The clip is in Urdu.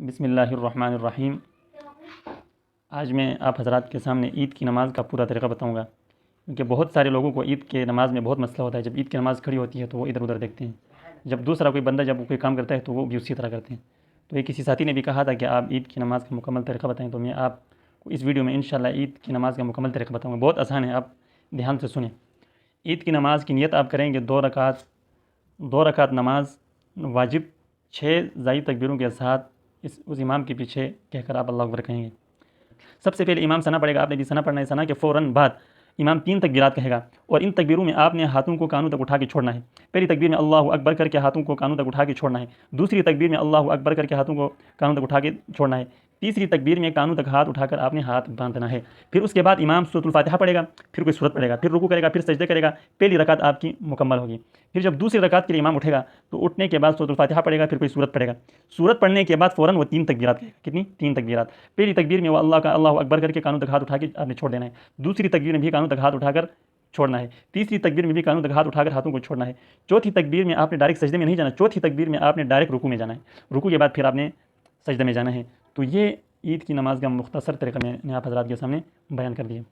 بسم اللہ الرحمن الرحیم۔ آج میں آپ حضرات کے سامنے عید کی نماز کا پورا طریقہ بتاؤں گا، کیونکہ بہت سارے لوگوں کو عید کے نماز میں بہت مسئلہ ہوتا ہے۔ جب عید کی نماز کھڑی ہوتی ہے تو وہ ادھر ادھر دیکھتے ہیں، جب دوسرا کوئی بندہ جب کوئی کام کرتا ہے تو وہ بھی اسی طرح کرتے ہیں۔ تو ایک کسی ساتھی نے بھی کہا تھا کہ آپ عید کی نماز کا مکمل طریقہ بتائیں، تو میں آپ کو اس ویڈیو میں انشاءاللہ عید کی نماز کا مکمل طریقہ بتاؤں گا۔ بہت آسان ہے، آپ دھیان سے سنیں۔ عید کی نماز کی نیت آپ کریں گے 2 رکعت نماز واجب 6 زائد تکبیروں کے ساتھ اس امام کے پیچھے کہہ کر آپ اللہ اکبر کہیں گے۔ سب سے پہلے امام ثنا پڑھے گا، آپ نے بھی ثنا پڑھنا ہے۔ ثنا کے فوراً بعد امام 3 تکبیرات کہے گا، اور ان تکبیروں میں آپ نے ہاتھوں کو کانوں تک اٹھا کے چھوڑنا ہے۔ پہلی تکبیر میں اللہ اکبر کر کے ہاتھوں کو کانوں تک اٹھا کے چھوڑنا ہے۔ دوسری تکبیر میں اللہ اکبر کر کے ہاتھوں کو کانوں تک اٹھا کے چھوڑنا ہے۔ تیسری تکبیر میں کانوں تک ہاتھ اٹھا کر آپ نے ہاتھ باندھنا ہے۔ پھر اس کے بعد امام سورۃ الفاتحہ پڑھے گا، پھر کوئی سورت پڑھے گا، پھر رکوع کرے گا، پھر سجدے کرے گا۔ پہلی رکعت آپ کی مکمل ہوگی۔ پھر جب دوسری رکعت کے لیے امام اٹھے گا تو اٹھنے کے بعد سورۃ الفاتحہ پڑھے گا، پھر کوئی سورت پڑھے گا۔ سورت پڑھنے کے بعد فوراً وہ 3 تکبیرات کہے گا۔ کتنی؟ 3 تکبیرات۔ پہلی تکبیر میں وہ اللہ اکبر کر کے کانوں تک ہاتھ اٹھا کے آپ نے چھوڑ دینا ہے۔ دوسری تکبیر میں بھی کانوں تک ہاتھ اٹھا کر چھوڑنا ہے۔ تیسری تکبیر میں بھی کانوں تک ہاتھ اٹھا کر ہاتھوں کو چھوڑنا ہے۔ چوتھی تکبیر میں آپ نے ڈائریکٹ سجدے میں نہیں جانا، چوتھی تکبیر میں آپ نے ڈائریکٹ رکوع میں جانا ہے۔ رکوع کے بعد پھر آپ نے سجدے میں جانا ہے۔ تو یہ عید کی نماز کا مختصر طریقہ میں نے آپ حضرات کے سامنے بیان کر دیا۔